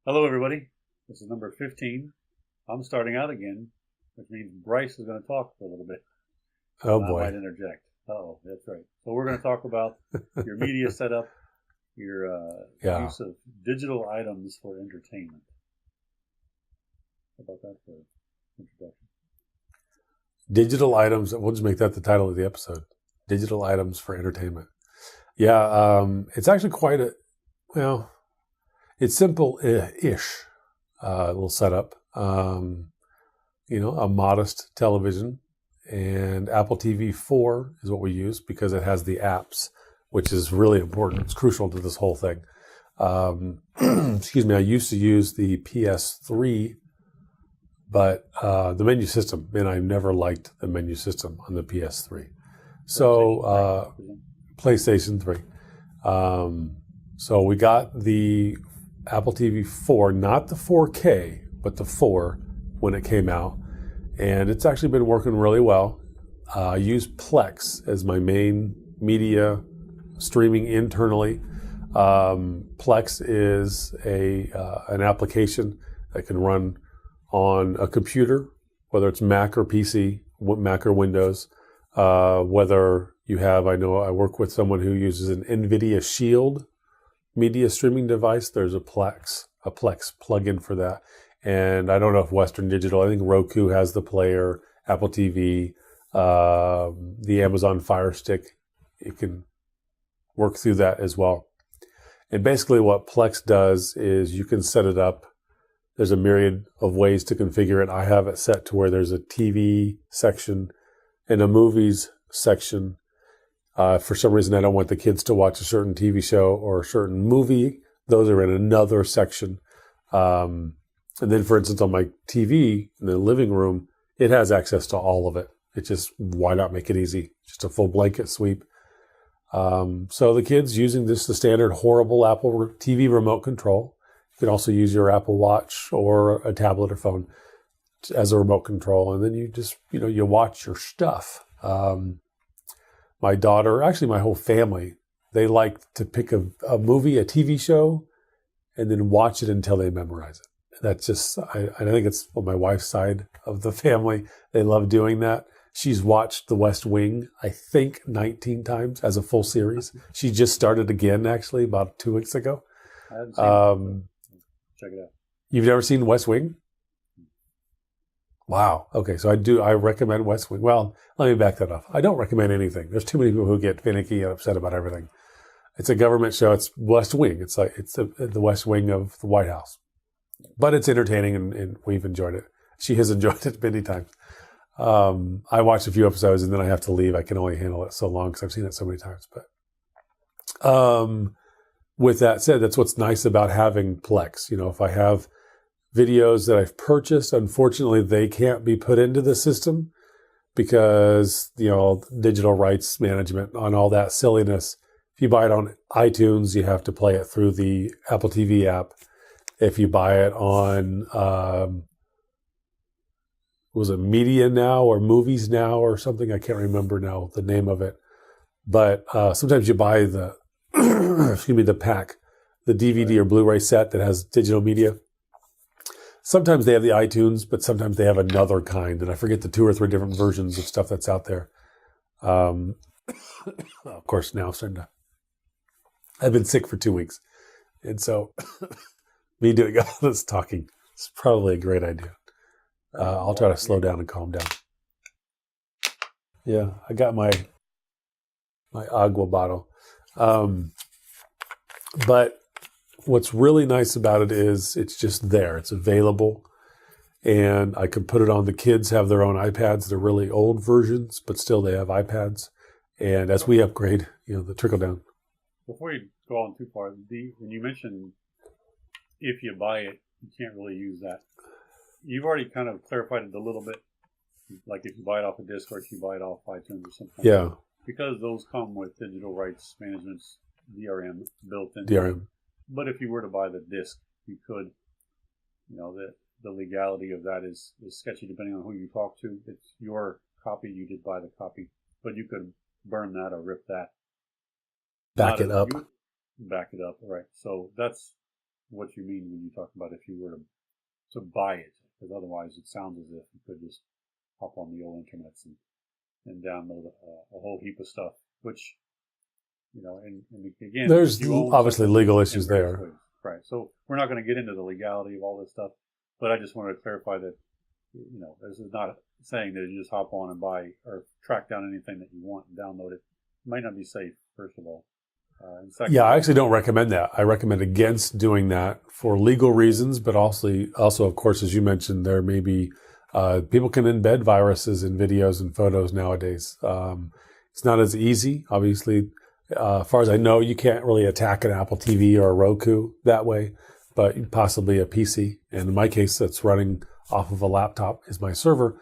Hello, everybody. This is number 15. I'm starting out again, which means Bryce is going to talk for a little bit. Oh, I boy. might interject. Oh, that's right. So we're going to talk about your media setup, your use of digital items for entertainment. How about that for introduction? Digital items. We'll just make that the title of the episode. Digital items for entertainment. Yeah, it's actually it's simple-ish little setup. A modest television, and Apple TV 4 is what we use because it has the apps, which is really important. It's crucial to this whole thing. Excuse me, I used to use the PS3, but the menu system, and I never liked the menu system on the PS3. So, PlayStation 3. So we got the Apple TV 4, not the 4K, but the 4 when it came out. And it's actually been working really well. I use Plex as my main media streaming internally. Plex is an application that can run on a computer, whether it's Mac or PC, Mac or Windows. Whether you have, I know I work with someone who uses an NVIDIA Shield media streaming device. There's a Plex plugin for that. And I don't know if Western Digital, I think Roku has the player, Apple TV, the Amazon Fire Stick. You can work through that as well. And basically what Plex does is you can set it up. There's a myriad of ways to configure it. I have it set to where there's a TV section and a movies section. For some reason, I don't want the kids to watch a certain TV show or a certain movie. Those are in another section. And then, for instance, on my TV in the living room, it has access to all of it. It's just, why not make it easy? Just a full blanket sweep. So the kids using the standard horrible Apple TV remote control. You can also use your Apple Watch or a tablet or phone as a remote control. And then you just, you watch your stuff. My daughter, actually my whole family, they like to pick a movie, a TV show, and then watch it until they memorize it. That's just, I think it's on my wife's side of the family. They love doing that. She's watched The West Wing, I think 19 times as a full series. She just started again, actually, about 2 weeks ago. I haven't seen it. Check it out. You've never seen West Wing? Wow. Okay, so I recommend West Wing. Well, let me back that up. I don't recommend anything. There's too many people who get finicky and upset about everything. It's a government show. It's West Wing. It's the West Wing of the White House. But it's entertaining, and we've enjoyed it. She has enjoyed it many times. I watched a few episodes, and then I have to leave. I can only handle it so long because I've seen it so many times. But with that said, that's what's nice about having Plex. If I have videos that I've purchased, unfortunately, they can't be put into the system because, digital rights management on all that silliness. If you buy it on iTunes, you have to play it through the Apple TV app. If you buy it on, was it Media Now or Movies Now or something? I can't remember now the name of it. But sometimes you buy the, the pack, the DVD or Blu-ray set that has digital media. Sometimes they have the iTunes, but sometimes they have another kind. And I forget the 2 or 3 different versions of stuff that's out there. Of course, now I've been sick for 2 weeks. And so me doing all this talking is probably a great idea. I'll try to slow down and calm down. Yeah, I got my agua bottle. But what's really nice about it is it's just there. It's available. And I can put it on. The kids have their own iPads. They're really old versions, but still they have iPads. And as we upgrade, the trickle down. Before you go on too far, when you mentioned if you buy it, you can't really use that. You've already kind of clarified it a little bit. Like if you buy it off a disc or if you buy it off iTunes or something. Yeah. Because those come with digital rights management's DRM built in. DRM. But if you were to buy the disc, you could. The legality of that is sketchy depending on who you talk to. It's your copy. You did buy the copy. But you could burn that or rip that. Back it up. Back it up, right. So that's what you mean when you talk about if you were to buy it, because otherwise it sounds as if you could just hop on the old internets and download a whole heap of stuff, which, and again, There's obviously legal issues there. ways. Right. So we're not going to get into the legality of all this stuff, but I just wanted to clarify that, this is not saying that you just hop on and buy or track down anything that you want and download it. It might not be safe, first of all. And second, I actually don't recommend that. I recommend against doing that for legal reasons, but also, of course, as you mentioned, there may be people can embed viruses in videos and photos nowadays. It's not as easy, obviously. As far as I know, you can't really attack an Apple TV or a Roku that way, but possibly a PC. And in my case, that's running off of a laptop is my server.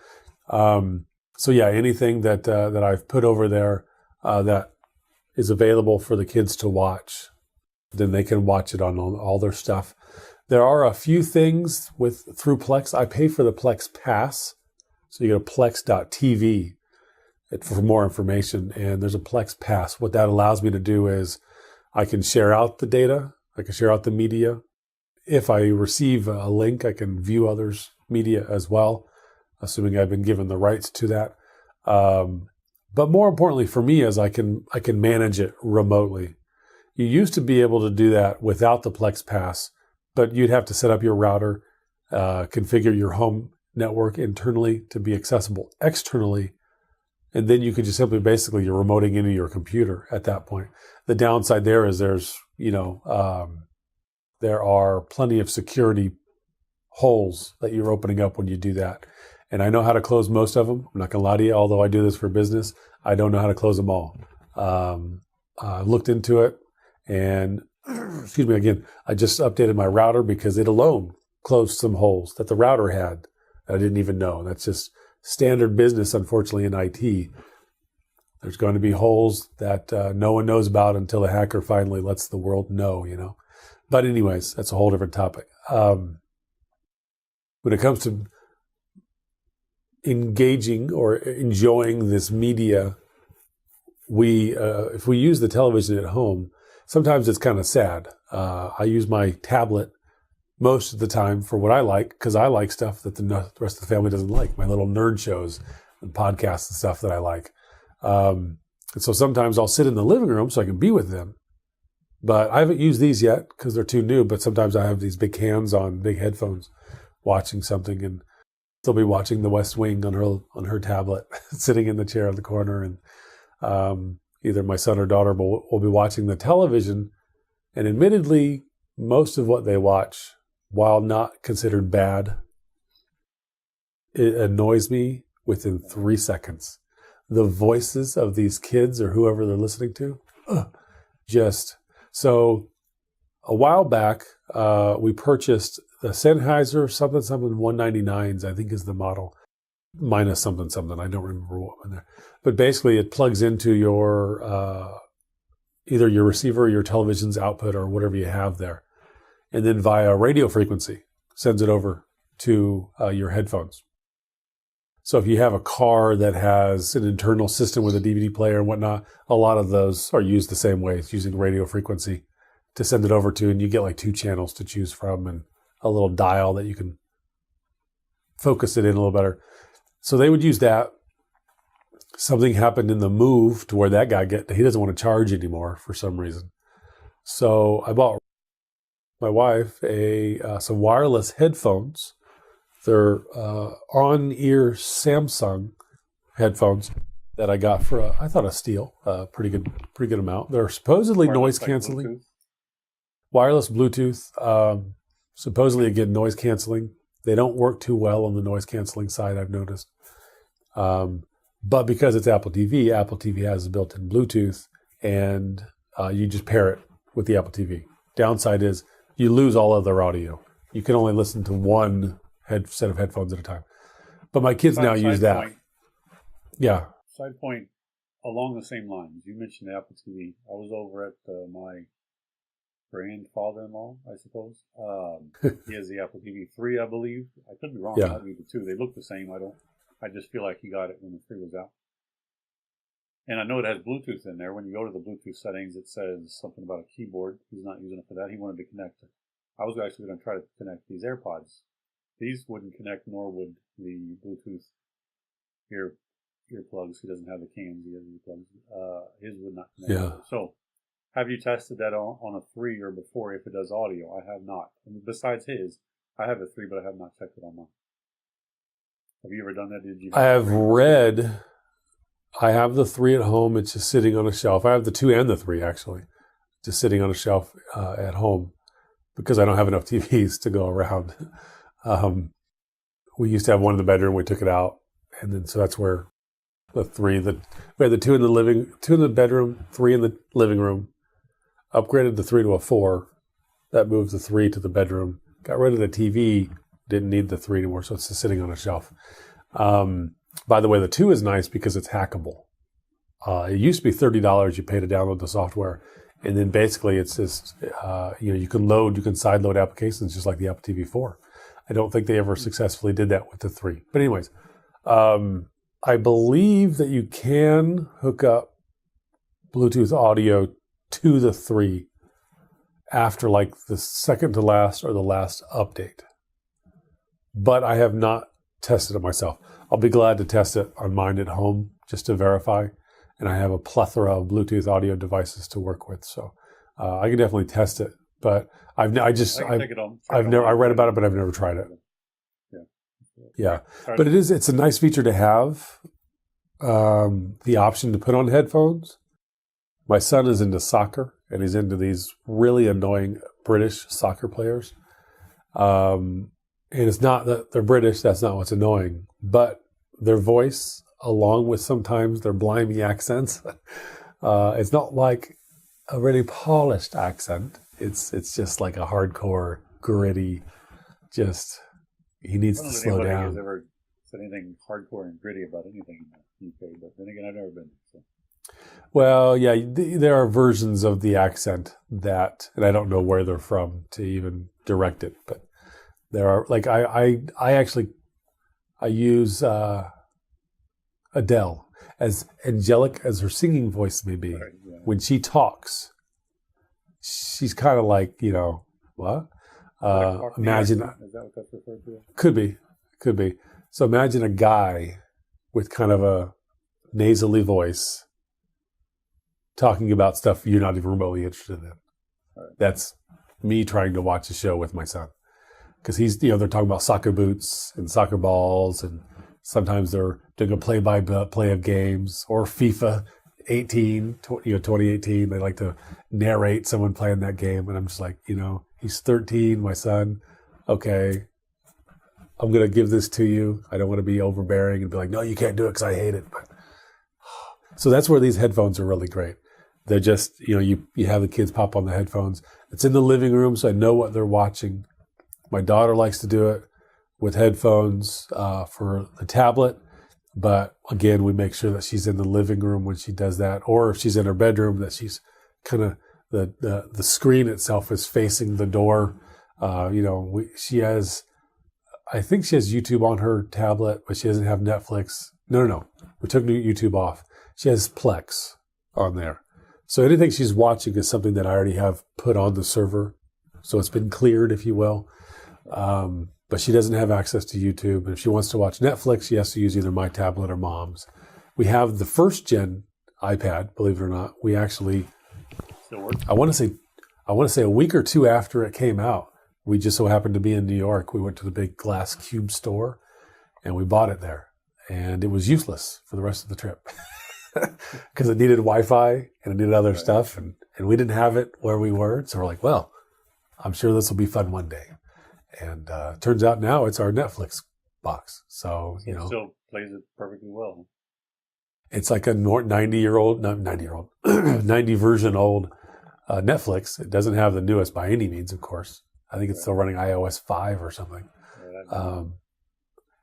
Anything that I've put over there that is available for the kids to watch, then they can watch it on all their stuff. There are a few things through Plex. I pay for the Plex Pass, so you go to plex.tv for more information, and there's a Plex Pass. What that allows me to do is I can share out the data, I can share out the media. If I receive a link, I can view others' media as well, assuming I've been given the rights to that. But more importantly for me is I can manage it remotely. You used to be able to do that without the Plex Pass, but you'd have to set up your router, configure your home network internally to be accessible externally, and then you could just simply basically you're remoting into your computer at that point. The downside there is there are plenty of security holes that you're opening up when you do that. And I know how to close most of them. I'm not going to lie to you, although I do this for business, I don't know how to close them all. I looked into it and, excuse me again, I just updated my router because it alone closed some holes that the router had that I didn't even know. That's just standard business, unfortunately, in IT. There's going to be holes that no one knows about until the hacker finally lets the world know, But anyways, that's a whole different topic. When it comes to engaging or enjoying this media, if we use the television at home, sometimes it's kind of sad. I use my tablet most of the time for what I like, because I like stuff that the rest of the family doesn't like, my little nerd shows and podcasts and stuff that I like. And so sometimes I'll sit in the living room so I can be with them. But I haven't used these yet because they're too new, but sometimes I have these big hands-on, big headphones watching something, and they'll be watching The West Wing on her tablet, sitting in the chair in the corner, and either my son or daughter will be watching the television. And admittedly, most of what they watch, while not considered bad, it annoys me within 3 seconds. The voices of these kids or whoever they're listening to, so a while back, we purchased the Sennheiser something 199s, I think is the model, minus something. I don't remember what in there. But basically it plugs into your, either your receiver or your television's output or whatever you have there. And then via radio frequency, sends it over to your headphones. So if you have a car that has an internal system with a DVD player and whatnot, a lot of those are used the same way. It's using radio frequency to send it over to, and you get like 2 channels to choose from and a little dial that you can focus it in a little better. So they would use that. Something happened in the move to where that guy he doesn't want to charge anymore for some reason. So I bought my wife some wireless headphones. They're on-ear Samsung headphones that I got for I thought a steal, pretty good amount. They're supposedly noise canceling, wireless Bluetooth. Supposedly again noise canceling. They don't work too well on the noise canceling side, I've noticed. But because it's Apple TV has a built-in Bluetooth, and you just pair it with the Apple TV. Downside is you lose all other audio. You can only listen to one set of headphones at a time. But my kids now use that. Point. Yeah. Side point along the same lines. You mentioned Apple TV. I was over at my grandfather-in-law, I suppose. He has the Apple TV 3, I believe. I could be wrong. Yeah. Might be the 2. They look the same. I just feel like he got it when the 3 was out. And I know it has Bluetooth in there. When you go to the Bluetooth settings, it says something about a keyboard. He's not using it for that. He wanted to connect I was actually going to try to connect these AirPods. These wouldn't connect, nor would the Bluetooth earplugs. He doesn't have the cans, he has earplugs. His would not connect. Yeah. So, have you tested that on a 3 or before if it does audio? I have not. And besides his, I have a 3, but I have not checked it on mine. Have you ever done that? Did you? I have read. I have the 3 at home. It's just sitting on a shelf. I have the 2 and the 3 actually, just sitting on a shelf at home because I don't have enough TVs to go around. We used to have one in the bedroom. We took it out, and then so that's where the 3. We had the 2 in the bedroom, 3 in the living room. Upgraded the 3 to a 4. That moved the 3 to the bedroom. Got rid of the TV. Didn't need the 3 anymore, so it's just sitting on a shelf. By the way, the 2 is nice because it's hackable. It used to be $30. You pay to download the software, and then basically it's just you can side load applications just like the Apple TV 4. I don't think they ever successfully did that with the 3. But anyways, I believe that you can hook up Bluetooth audio to the 3 after like the second to last or the last update. But I have not tested it myself. I'll be glad to test it on mine at home just to verify. And I have a plethora of Bluetooth audio devices to work with, so I can definitely test it. But I read about it, but I've never tried it. Yeah. But it's a nice feature to have. The option to put on headphones. My son is into soccer, and he's into these really annoying British soccer players. And it's not that they're British, that's not what's annoying. But their voice, along with sometimes their blimey accents, it's not like a really polished accent. It's just like a hardcore, gritty, he needs to slow down. I don't think anybody has ever said anything hardcore and gritty about anything in the UK, but then again, I've never been. So. Well, yeah, there are versions of the accent that, and I don't know where they're from to even direct it, but there are, like, I use Adele, as angelic as her singing voice may be. Right, yeah. When she talks, she's kind of like, what? Imagine. Is that what that's referred to? Could be. So imagine a guy with kind of a nasally voice talking about stuff you're not even remotely interested in. Right. That's me trying to watch a show with my son. Because they're talking about soccer boots and soccer balls, and sometimes they're doing a play-by-play of games, or FIFA 2018. They like to narrate someone playing that game, and I'm just like, he's 13, my son. Okay, I'm going to give this to you. I don't want to be overbearing and be like, no, you can't do it because I hate it. But so that's where these headphones are really great. They're just, you have the kids pop on the headphones. It's in the living room, so I know what they're watching. My daughter likes to do it with headphones for the tablet. But again, we make sure that she's in the living room when she does that. Or if she's in her bedroom, that she's kind of, the screen itself is facing the door. I think she has YouTube on her tablet, but she doesn't have Netflix. No. We took YouTube off. She has Plex on there. So anything she's watching is something that I already have put on the server. So it's been cleared, if you will. But she doesn't have access to YouTube. And if she wants to watch Netflix, she has to use either my tablet or mom's. We have the first gen iPad, believe it or not. We actually, still works. I want to say a week or two after it came out, we just so happened to be in New York. We went to the big Glass Cube store and we bought it there. And it was useless for the rest of the trip because it needed Wi-Fi and it needed other stuff. And we didn't have it where we were. So we're like, well, I'm sure this will be fun one day. And turns out now it's our Netflix box. So, it still plays it perfectly well. It's like a 90 version old Netflix. It doesn't have the newest by any means, of course. I think it's still running iOS 5 or something.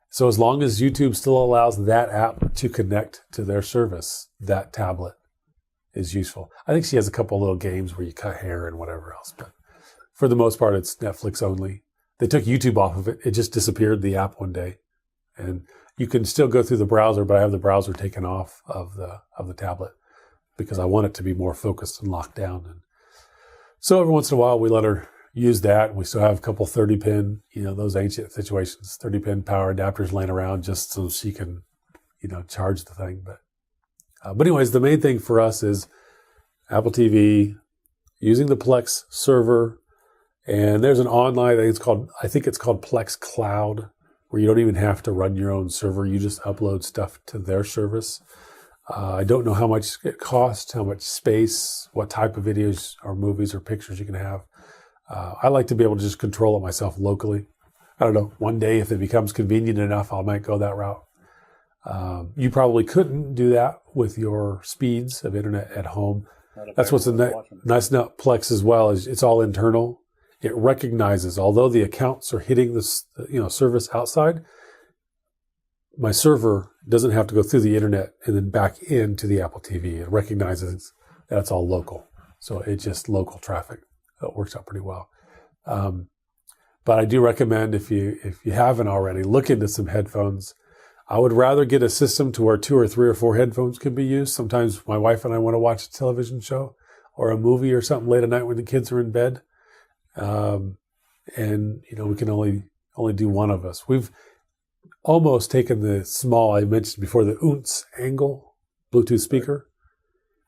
So as long as YouTube still allows that app to connect to their service, that tablet is useful. I think she has a couple little games where you cut hair and whatever else. But for the most part, it's Netflix only. They took YouTube off of it. It just disappeared, the app, one day. And you can still go through the browser, but I have the browser taken off of the tablet because I want it to be more focused and locked down. And so every once in a while, we let her use that. We still have a couple 30-pin, those ancient situations, 30-pin power adapters laying around just so she can, charge the thing. But anyways, the main thing for us is Apple TV, using the Plex server, and there's an online, I think it's called Plex Cloud, where you don't even have to run your own server. You just upload stuff to their service. I don't know how much it costs, how much space, what type of videos or movies or pictures you can have. I like to be able to just control it myself locally. I don't know, one day if it becomes convenient enough, I might go that route. You probably couldn't do that with your speeds of internet at home. That's what's nice about Plex as well, is it's all internal. It recognizes, although the accounts are hitting this, service outside, my server doesn't have to go through the internet and then back into the Apple TV. It recognizes that it's all local. So it's just local traffic. It works out pretty well. But I do recommend, if you haven't already, look into some headphones. I would rather get a system to where 2 or 3 or 4 headphones can be used. Sometimes my wife and I want to watch a television show or a movie or something late at night when the kids are in bed. And we can only do one of us. We've almost taken the small, I mentioned before, the ounce angle Bluetooth speaker.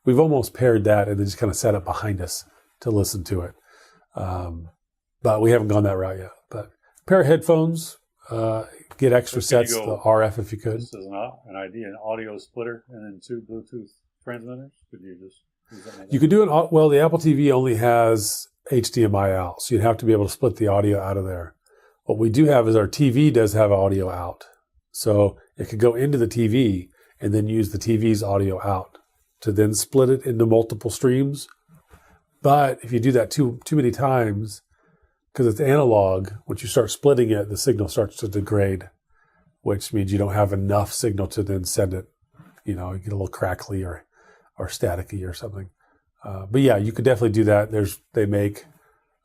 We've almost paired that and then just kind of set it behind us to listen to it. But we haven't gone that route yet. But pair of headphones, get extra sets, the RF if you could. This is an idea, an audio splitter and then 2 Bluetooth transmitters. Could you just use that? You could do it. Well, the Apple TV only has HDMI out, so you'd have to be able to split the audio out of there. What we do have is our TV does have audio out. So it could go into the TV and then use the TV's audio out to then split it into multiple streams. But if you do that too many times, because it's analog, once you start splitting it, the signal starts to degrade, which means you don't have enough signal to then send it. You get a little crackly or staticky or something. But yeah, you could definitely do that. They make,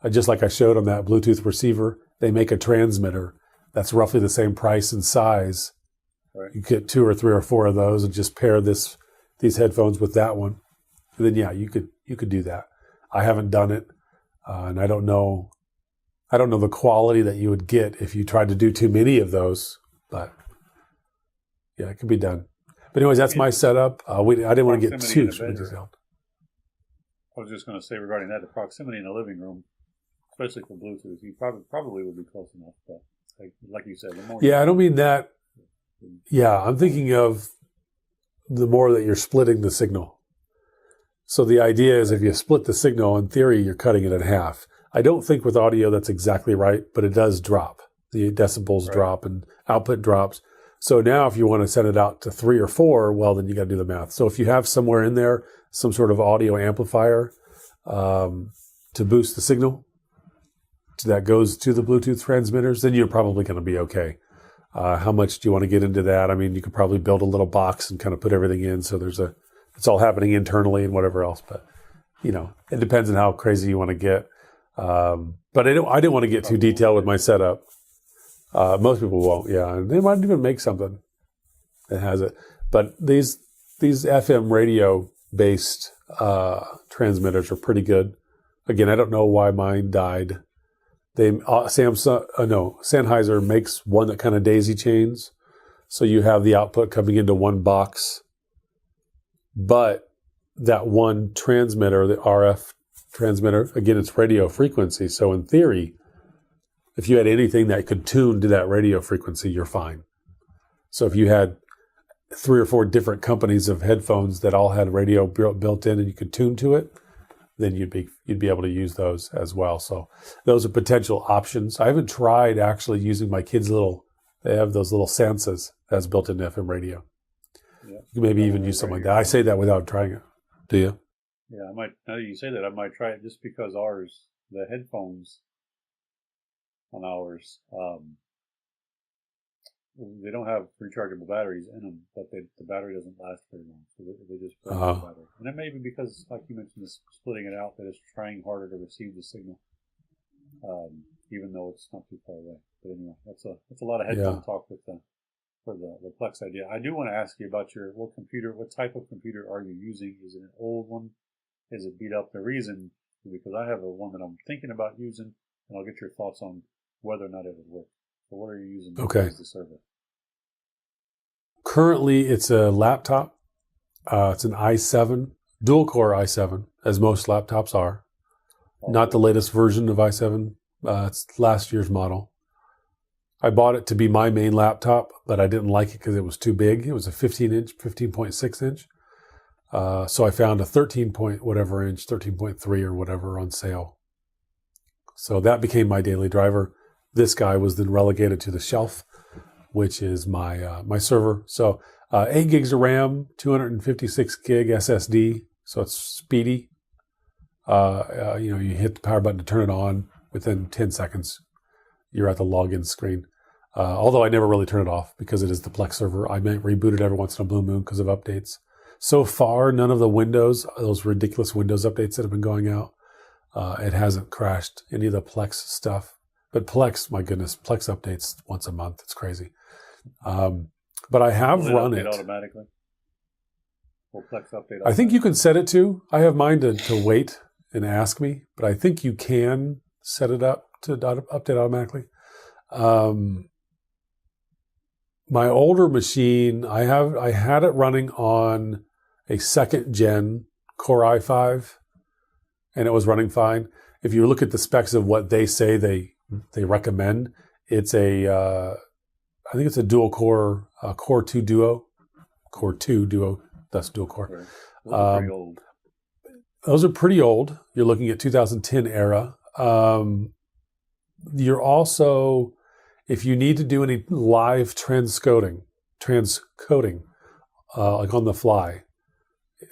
just like I showed on that Bluetooth receiver, they make a transmitter that's roughly the same price and size. Right. You get 2 or 3 or 4 of those and just pair these headphones with that one. And then yeah, you could do that. I haven't done it, and I don't know the quality that you would get if you tried to do too many of those. But yeah, it can be done. But anyways, that's my setup. I didn't want to get too detailed. I was just going to say regarding that, the proximity in the living room, especially for Bluetooth, you probably would be close enough. But like you said, the more. Yeah, I don't mean that. Yeah, I'm thinking of the more that you're splitting the signal. So the idea is if you split the signal, in theory, you're cutting it in half. I don't think with audio that's exactly right, but it does drop. The decibels drop and output drops. So now if you want to send it out to 3 or 4, well, then you got to do the math. So if you have somewhere in there some sort of audio amplifier to boost the signal that goes to the Bluetooth transmitters, then you're probably going to be okay. How much do you want to get into that? I mean, you could probably build a little box and kind of put everything in so it's all happening internally and whatever else. But, it depends on how crazy you want to get. But I didn't want to get too detailed with my setup. Most people won't, yeah. And they might even make something that has it. But these FM radio-based transmitters are pretty good. Again, I don't know why mine died. Sennheiser makes one that kind of daisy chains. So you have the output coming into one box. But that one transmitter, the RF transmitter, again, it's radio frequency. So in theory, if you had anything that could tune to that radio frequency, you're fine. So if you had 3 or 4 different companies of headphones that all had radio built in and you could tune to it, then you'd be able to use those as well. So those are potential options. I haven't tried actually using my kids' they have those little Sansas that's built into FM radio. Yeah. You can maybe even use something like that. I say that without trying it. Do you? Yeah, I might. Now that you say that, I might try it just because the headphones on ours, they don't have rechargeable batteries in them, but the battery doesn't last very long, so they just burn the battery. And it may be because, like you mentioned, splitting it out, that it's trying harder to receive the signal, even though it's not too far away. But anyway, that's a lot of headphone talk for the Plex idea. I do want to ask you about what type of computer are you using? Is it an old one? Is it beat up? The reason is because I have one that I'm thinking about using. and I'll get your thoughts on whether or not it would work. So what are you using as the server? Currently, it's a laptop. It's an i7, dual-core i7, as most laptops are. Not the latest version of i7. It's last year's model. I bought it to be my main laptop, but I didn't like it because it was too big. It was a 15.6 inch. So I found a 13.3 or whatever on sale. So that became my daily driver. This guy was then relegated to the shelf, which is my my server. So 8 gigs of RAM, 256 gig SSD. So it's speedy. You hit the power button to turn it on. Within 10 seconds, you're at the login screen. Although I never really turn it off because it is the Plex server. I might reboot it every once in a blue moon because of updates. So far, none of the Windows, those ridiculous Windows updates that have been going out, it hasn't crashed any of the Plex stuff. But Plex, my goodness, Plex updates once a month. It's crazy. But I have run it automatically. Will Plex update? I think you can set it to. I have mine to wait and ask me, but I think you can set it up to update automatically. My older machine, I had it running on a 2nd gen Core i5, and it was running fine. If you look at the specs of what they say they recommend, it's I think it's a dual core, Core 2 Duo, that's dual core. Right. Those are pretty old. Those are pretty old. You're looking at 2010 era. You're also, if you need to do any live transcoding, like on the fly.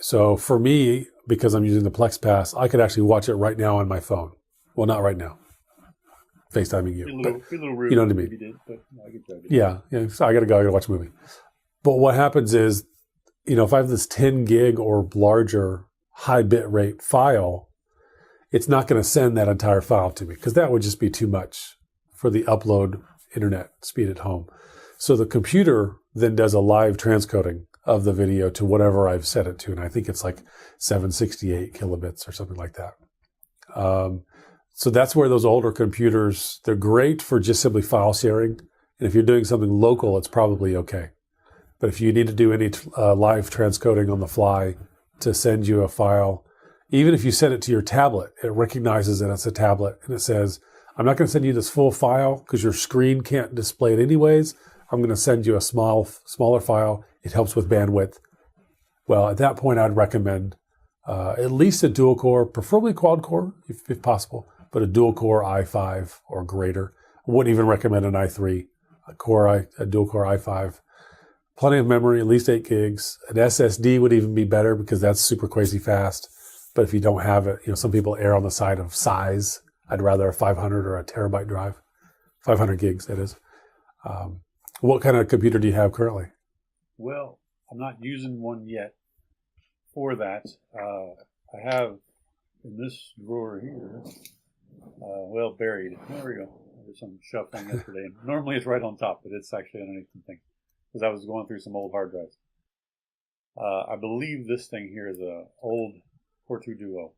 So for me, because I'm using the Plex Pass, I could actually watch it right now on my phone. Well, not right now. FaceTiming you. Be a little rude, you know what I mean? Did, but I get that. Yeah. So I got to go. I got to watch a movie. But what happens is, if I have this 10 gig or larger high bit rate file, it's not going to send that entire file to me because that would just be too much for the upload internet speed at home. So the computer then does a live transcoding of the video to whatever I've set it to. And I think it's like 768 kilobits or something like that. So that's where those older computers, they're great for just simply file sharing. And if you're doing something local, it's probably okay. But if you need to do any live transcoding on the fly to send you a file, even if you send it to your tablet, it recognizes that it's a tablet and it says, I'm not going to send you this full file because your screen can't display it anyways. I'm going to send you a smaller file. It helps with bandwidth. Well, at that point, I'd recommend at least a dual core, preferably quad core if possible, but a dual core i5 or greater. I wouldn't even recommend an i3, a dual core i5. Plenty of memory, at least 8 gigs. An SSD would even be better because that's super crazy fast. But if you don't have it, some people err on the side of size. I'd rather a 500 or a terabyte drive. 500 gigs, that is. What kind of computer do you have currently? Well, I'm not using one yet for that. I have in this drawer here, buried. There we go. There's some shuffling yesterday. Normally it's right on top, but it's actually underneath some things because I was going through some old hard drives. I believe this thing here is a old Core 2 Duo.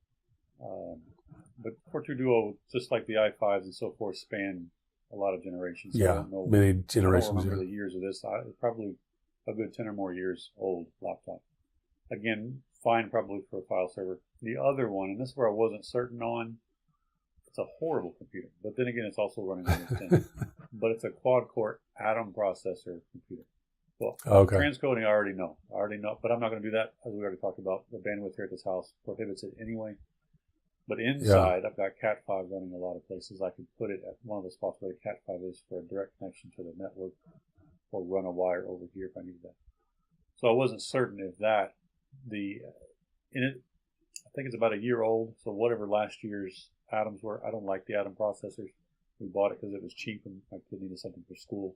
But Core 2 Duo, just like the i5s and so forth, span a lot of generations. So yeah, many generations. I don't remember the years of this. It's probably a good 10 or more years old laptop. Again, fine probably for a file server. The other one, and this is where I wasn't certain on, it's a horrible computer. But then again, it's also running Windows 10. But it's a quad-core Atom processor computer. Well, transcoding I already know, but I'm not going to do that, as we already talked about. The bandwidth here at this house prohibits it anyway. But inside, I've got Cat5 running a lot of places. I could put it at one of the spots where the Cat5 is for a direct connection to the network, or run a wire over here if I need that. So I wasn't certain if that, I think it's about a year old, so whatever last year's Atoms were, I don't like the Atom processors. We bought it because it was cheap and my kid needed something for school.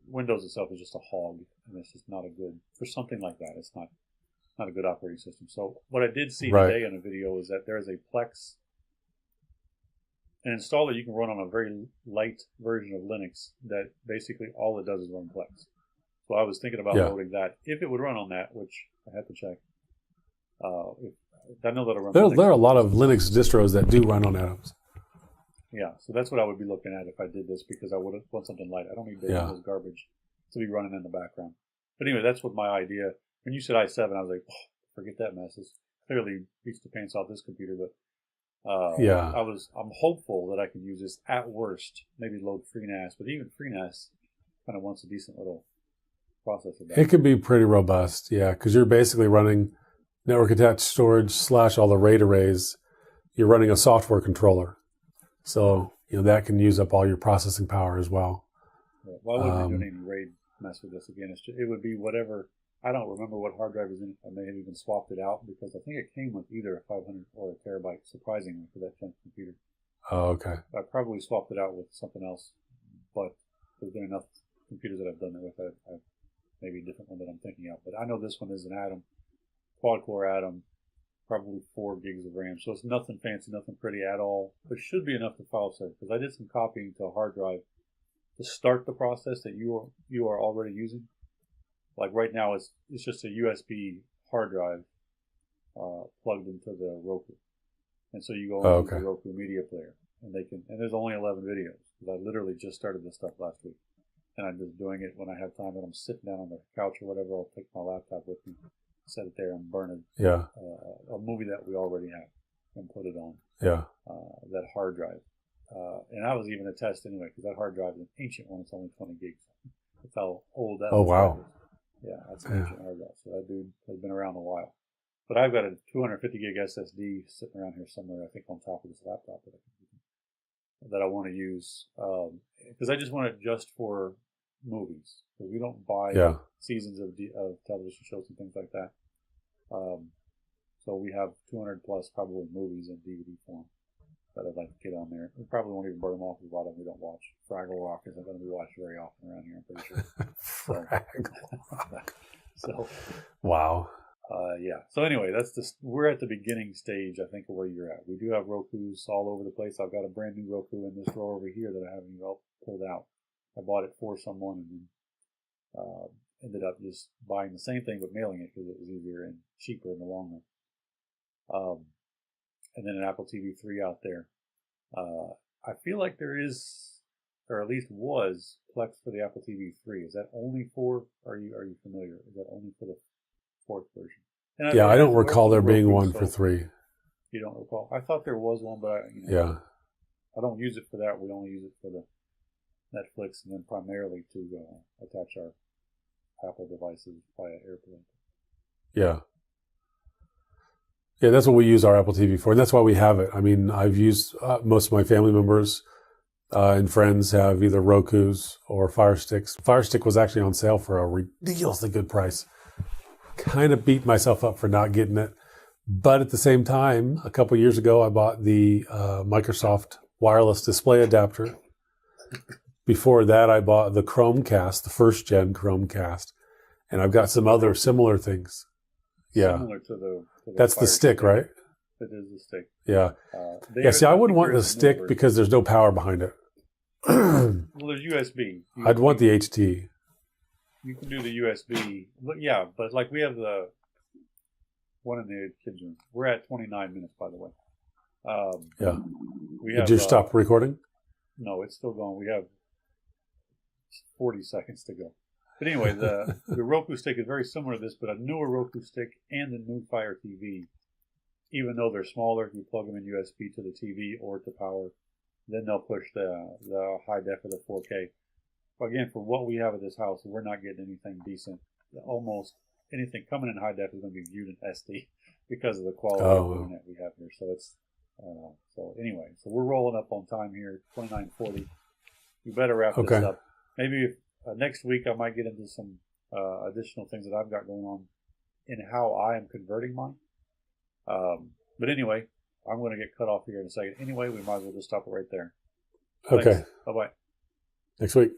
Windows itself is just a hog, and it's just not a good, for something like that, it's not a good operating system. So what I did see today on a video is that there is a Plex, an installer you can run on a very light version of Linux that basically all it does is run Plex. So I was thinking about loading that, if it would run on that, which I have to check. I know that'll run. There are a lot of Linux distros that do run on Atoms. Yeah, so that's what I would be looking at if I did this, because I would want something light. I don't need this garbage to be running in the background. But anyway, that's what my idea. When you said i7, I was like, oh, forget that mess. It's clearly beats the pants off this computer. But I'm hopeful that I can use this at worst, maybe load FreeNAS. But even FreeNAS kind of wants a decent little processor. It could be pretty robust, yeah, because you're basically running network attached storage / all the RAID arrays. You're running a software controller. So, that can use up all your processing power as well. Yeah. Well, I wouldn't be doing any RAID mess with this again. It would be whatever. I don't remember what hard drive was in it. I may have even swapped it out because I think it came with either a 500 or a terabyte, surprisingly, for that 10th computer. Oh, okay. I probably swapped it out with something else, but there's been enough computers that I've done that with. I've maybe a different one that I'm thinking of. But I know this one is an Atom, quad-core Atom, probably 4 gigs of RAM. So it's nothing fancy, nothing pretty at all, but should be enough to file serve. Because I did some copying to a hard drive to start the process that you are already using. Like right now, it's just a USB hard drive plugged into the Roku, and so you go into the Roku media player, and there's only 11 videos. Because I literally just started this stuff last week, and I'm just doing it when I have time. When I'm sitting down on the couch or whatever, I'll take my laptop with me, set it there, and burn a movie that we already have and put it on that hard drive. And I was even a test anyway, because that hard drive is an ancient one. It's only 20 gigs. That's how old that. Oh wow. Yeah, that's an ancient hard drive. So that dude has been around a while. But I've got a 250 gig SSD sitting around here somewhere, I think on top of this laptop that I want to use. Because I just want it just for movies. Because we don't buy seasons of television shows and things like that. So we have 200 plus probably movies in DVD form that I'd like to get on there. We probably won't even burn them off because a lot of them we don't watch. Fraggle Rock isn't going to be watched very often around here, I'm pretty sure. So wow. Yeah. So anyway, we're at the beginning stage, I think, of where you're at. We do have Rokus all over the place. I've got a brand new Roku in this drawer over here that I haven't even pulled out. I bought it for someone and then ended up just buying the same thing but mailing it because it was easier and cheaper in the long run. And then an Apple TV 3 out there. I feel like there is, or at least was, Plex for the Apple TV 3. Is that only for? Are you familiar? Is that only for the 4th version? And I don't recall there being one for 3. You don't recall? I thought there was one, but I don't use it for that. We only use it for the Netflix, and then primarily to attach our Apple devices via AirPlay. Yeah. Yeah, that's what we use our Apple TV for, and that's why we have it. I mean, I've used most of my family members and friends have either Rokus or Fire Sticks. Fire Stick was actually on sale for a ridiculously good price. Kind of beat myself up for not getting it. But at the same time, a couple years ago, I bought the Microsoft wireless display adapter. Before that, I bought the Chromecast, the first gen Chromecast. And I've got some other similar things. Yeah. Similar to the That's the stick, right? It is the stick. Yeah. See, I wouldn't want the stick because there's no power behind it. Well, there's USB. I'd want the HT. You can do the USB. But like we have the one in the kids' room. We're at 29 minutes, by the way. Did you stop recording? No, it's still going. We have 40 seconds to go. But anyway, the Roku stick is very similar to this, but a newer Roku stick and the new Fire TV, even though they're smaller, you plug them in USB to the TV or to power, then they'll push the high def or the 4K. But again, for what we have at this house, we're not getting anything decent. Almost anything coming in high def is going to be viewed in SD because of the quality of the internet we have here. So it's so we're rolling up on time here, 29:40. You better wrap this up. Maybe next week I might get into some additional things that I've got going on in how I am converting mine. But anyway, I'm going to get cut off here in a second. Anyway, we might as well just stop it right there. Okay. Thanks. Bye-bye. Next week.